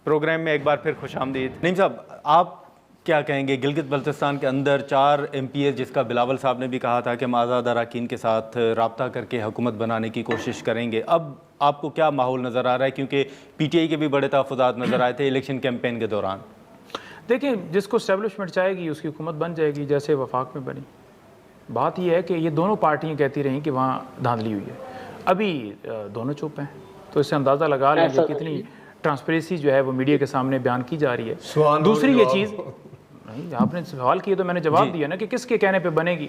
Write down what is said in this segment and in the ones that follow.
Programme میں ایک بار پھر خوش آمدید۔ نعیم صاحب، آپ کیا کہیں گے؟ گلگت بلتستان کے اندر 4 MPs جس کا بلاول صاحب نے بھی کہا تھا کہ ہم آزاد اراکین کے ساتھ رابطہ کر کے حکومت بنانے کی کوشش کریں گے، اب آپ کو کیا ماحول نظر آ رہا ہے؟ کیونکہ PTI کے بھی بڑے تحفظات نظر آئے تھے الیکشن کیمپین کے دوران۔ دیکھیں، جس کو اسٹیبلشمنٹ چاہے گی اس کی حکومت بن جائے گی، جیسے وفاق میں بنی۔ بات یہ ہے کہ یہ دونوں پارٹیاں کہتی رہیں کہ وہاں دھاندلی ہوئی ہے، ابھی دونوں چپ ہیں، تو اس سے اندازہ لگا لیں کہ کتنی ٹرانسپیرنسی جو ہے وہ میڈیا کے سامنے بیان کی جا رہی ہے۔ دوسری یہ چیز، نہیں آپ نے سوال کیا تو میں نے جواب دیا نا کہ کس کے کہنے پہ بنے گی۔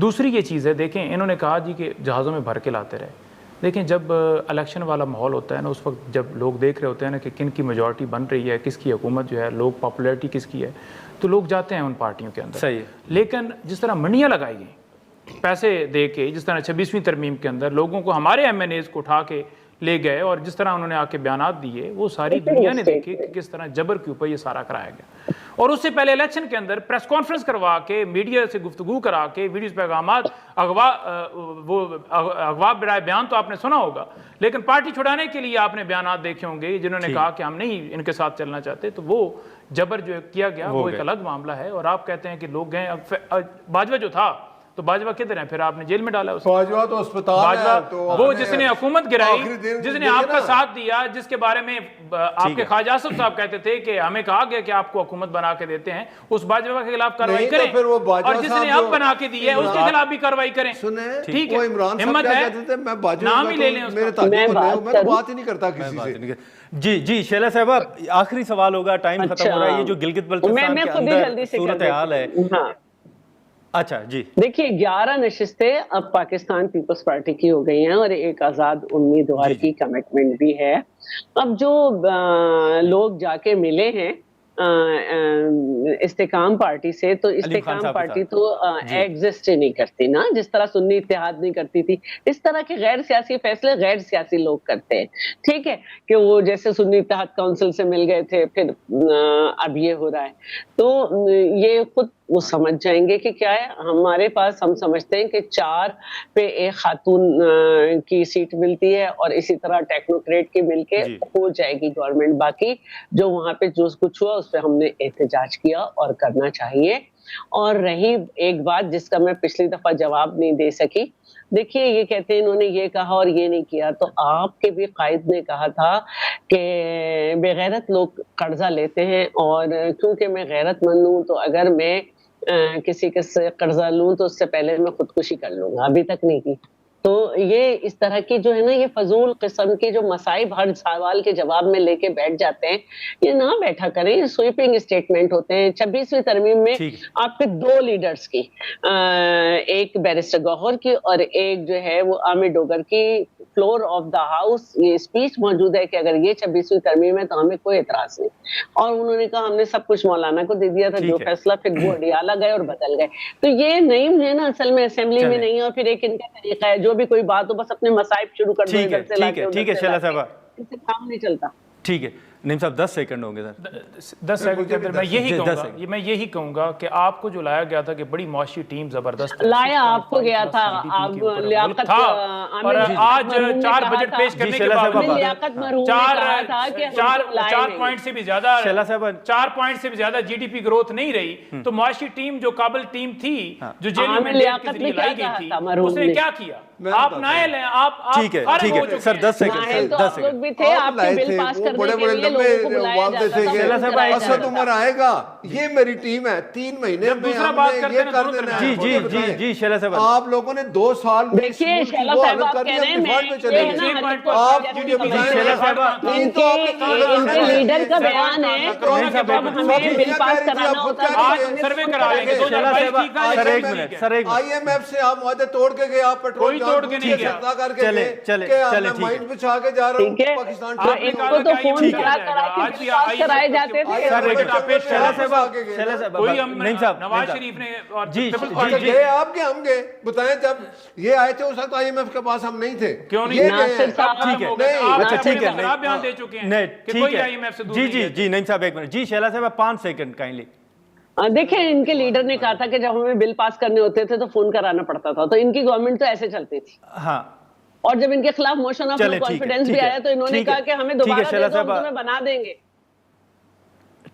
دوسری یہ چیز ہے، دیکھیں انہوں نے کہا جی کہ جہازوں میں بھر کے لاتے رہے۔ دیکھیں جب الیکشن والا ماحول ہوتا ہے نا، اس وقت جب لوگ دیکھ رہے ہوتے ہیں نا کہ کن کی میجورٹی بن رہی ہے، کس کی حکومت جو ہے، لوگ پاپولیرٹی کس کی ہے، تو لوگ جاتے ہیں ان پارٹیوں کے اندر۔ صحیح۔ لیکن جس طرح منڈیاں لگائی گئیں پیسے دے کے، جس طرح 26ویں ترمیم کے اندر لوگوں کو، ہمارے MNAs کو اٹھا کے لے گئے، اور جس طرح انہوں نے آ کے بیانات دیے، وہ ساری دنیا نے دیکھی کہ کس طرح جبر کے اوپر یہ سارا کرایا گیا۔ اور اس سے پہلے الیکشن کے اندر پریس کانفرنس کروا کے، میڈیا سے گفتگو کرا کے، ویڈیوز پیغامات، اغوا برائے بیان تو آپ نے سنا ہوگا، لیکن پارٹی چھڑانے کے لیے آپ نے بیانات دیکھے ہوں گے جنہوں نے کہا کہ ہم نہیں ان کے ساتھ چلنا چاہتے، تو وہ جبر جو کیا گیا وہ ایک الگ معاملہ ہے۔ اور آپ کہتے ہیں کہ لوگ گئے، باجوہ جو تھا تو باجوہ کدھر ہیں؟ پھر آپ نے جیل میں ڈالا اسے۔ باجوہ تو اسپتال ہے، وہ جس نے حکومت گرائی، جس نے آپ کا ساتھ دیا، جس کے بارے میں آپ کے خواجہ آصف صاحب کہتے تھے کہ ہمیں کہا گیا کہ آپ کو حکومت بنا کے دیتے ہیں، اس باجوہ کے خلاف کارروائی کریں، اور جس نے اب بنا کے دی ہے اس کے خلاف بھی کارروائی کریں۔ ٹھیک ہے، ہمت ہے، نام ہی لے لیں اس کا۔ میں بات ہی نہیں کرتا کسی سے۔ جی شیلا صاحبہ، آخری سوال ہوگا، ٹائم ختم ہو رہا ہے۔ یہ جو گلگت بلتستان کے اندر صورتحال ہے، اچھا جی دیکھیے 11 نشستیں اب پاکستان پیپلز پارٹی کی ہو گئی ہیں، اور ایک آزاد امیدوار کی کمٹمنٹ بھی ہے۔ اب جو لوگ جا کے ملے ہیں استحکام پارٹی سے، تو استحکام پارٹی تو ایگزسٹ ہی نہیں کرتی نا، جس طرح سنی اتحاد نہیں کرتی تھی، اس طرح کے غیر سیاسی فیصلے غیر سیاسی لوگ کرتے ہیں۔ ٹھیک ہے کہ وہ جیسے سنی اتحاد کونسل سے مل گئے تھے، پھر اب یہ ہو رہا ہے، تو یہ خود وہ سمجھ جائیں گے کہ کیا ہے۔ ہمارے پاس ہم سمجھتے ہیں کہ 4 پہ ایک خاتون کی سیٹ ملتی ہے، اور اسی طرح ٹیکنوکریٹ کی مل کے ہو جائے گی گورنمنٹ۔ باقی جو وہاں پہ جو کچھ ہوا اس پہ ہم نے احتجاج کیا اور کرنا چاہیے۔ اور رہی ایک بات جس کا میں پچھلی دفعہ جواب نہیں دے سکی، دیکھیے یہ کہتے ہیں انہوں نے یہ کہا اور یہ نہیں کیا، تو آپ کے بھی قائد نے کہا تھا کہ بے غیرت لوگ قرضہ لیتے ہیں، اور کیونکہ میں غیرت مند ہوں تو اگر میں کسی کے سے قرضہ لوں تو اس سے پہلے میں خودکشی کر لوں گا، ابھی تک نہیں کی۔ تو یہ اس طرح کی جو ہے نا، یہ فضول قسم کی جو مصائب ہر سوال کے جواب میں لے کے بیٹھ جاتے ہیں، یہ نہ بیٹھا کریں، یہ سویپنگ اسٹیٹمنٹ ہوتے ہیں۔ 26ویں ترمیم میں آپ کے 2 لیڈرز کی، ایک بیرسٹر گوہر کی اور ایک جو ہے وہ عامر ڈوگر کی، فلور آف دا ہاؤس یہ اسپیچ موجود ہے کہ اگر یہ 26ویں ترمیم ہے تو ہمیں کوئی اعتراض نہیں، اور انہوں نے کہا ہم نے سب کچھ مولانا کو دے دیا تھا جو فیصلہ، پھر وہ اڈیالہ گئے اور بدل گئے۔ تو یہ نہیں ہے نا، اصل میں اسمبلی میں نہیں ہے، اور پھر ایک ان کا طریقہ ہے جو بھی کوئی بات ہو بس اپنے مصائب شروع کر دو، ادھر سے لا کے ادھر سے لا کے، اس سے کام نہیں چلتا۔ ٹھیک ہے نعیم صاحب، 10 سیکنڈ ہوں گے سر۔ 10 سیکنڈ کے اندر میں یہی کہوں گا کہ آپ کو جو لایا گیا تھا کہ بڑی معاشی ٹیم زبردست لایا آپ کو گیا تھا، آپ لیاقت اور آج 4 بجٹ پیش کرنے کے باوجود 4 پوائنٹ سے بھی زیادہ 4 پوائنٹ سے بھی زیادہ GDP گروتھ نہیں رہی، تو معاشی ٹیم جو قابل ٹیم تھی جو جیلی مینڈیٹ کے ذریعے لائی گئی تھی، اس نے کیا کیا؟ آپ نائل ہیں، آپ ٹھیک ہے سر، 10 سیکنڈ بھی تھے، آپ کے بل پاس کرنے کے لیے لوگوں کو بلایا جاتا تھا۔ اسد عمر آئے گا، یہ میری ٹیم ہے، 3 مہینے میں ہم نے یہ کر دینا ہے۔ جی شیلا صاحب، آپ لوگوں نے 2 سال میں دیکھیے شیلا صاحب آپ کہہ رہے ہیں ان کے لیڈر کا بیان ہے، جب ہمیں بل پاس کرانا ہوتا ہے سروے کرا لیں گے۔ آئی ایم ایف سے آپ معاہدے توڑ کے گئے، آپ پیٹرول توڑ کے نہیں گیا، کر کے گئے کہ میں مائنڈ بچھا کے جا رہا ہوں پاکستان کو تو فون کرا کے پاس کرائے جاتے تھے۔ نواز شریف نے گئے آپ کے، ہم گئے، بتائیں جب یہ آئے تھے اس وقت آئی ایم ایف کے پاس ہم نہیں تھے، کیوں نہیں؟ بیان دے چکے ہیں کہ کوئی آئی ایم ایف سے دور نہیں ہے۔ جی نعیم صاحب ایک منٹ، جی شیلا صاحب 5 سیکنڈ کائنڈلی۔ دیکھیں ان کے لیڈر نے کہا تھا کہ جب ہمیں بل پاس کرنے ہوتے تھے تو فون کرانا پڑتا تھا، تو ان کی گورنمنٹ تو ایسے چلتی تھی، ہاں، اور جب ان کے خلاف موشن آف نو کانفیڈنس بھی آیا تو انہوں نے کہا کہ ہمیں دوبارہ دے دو، ہم تمہیں بنا دیں گے۔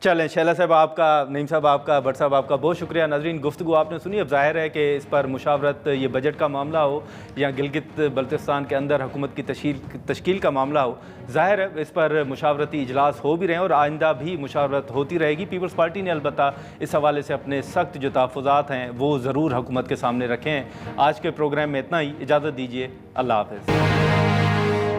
چلیں شیلا صاحب آپ کا، نعیم صاحب آپ کا، بٹ صاحب آپ کا بہت شکریہ۔ ناظرین گفتگو آپ نے سنی، اب ظاہر ہے کہ اس پر مشاورت، یہ بجٹ کا معاملہ ہو یا گلگت بلتستان کے اندر حکومت کی تشکیل کا معاملہ ہو، ظاہر ہے اس پر مشاورتی اجلاس ہو بھی رہے ہیں اور آئندہ بھی مشاورت ہوتی رہے گی۔ پیپلز پارٹی نے البتہ اس حوالے سے اپنے سخت جو تحفظات ہیں وہ ضرور حکومت کے سامنے رکھے ہیں۔ آج کے پروگرام میں اتنا ہی، اجازت دیجیے، اللہ حافظ۔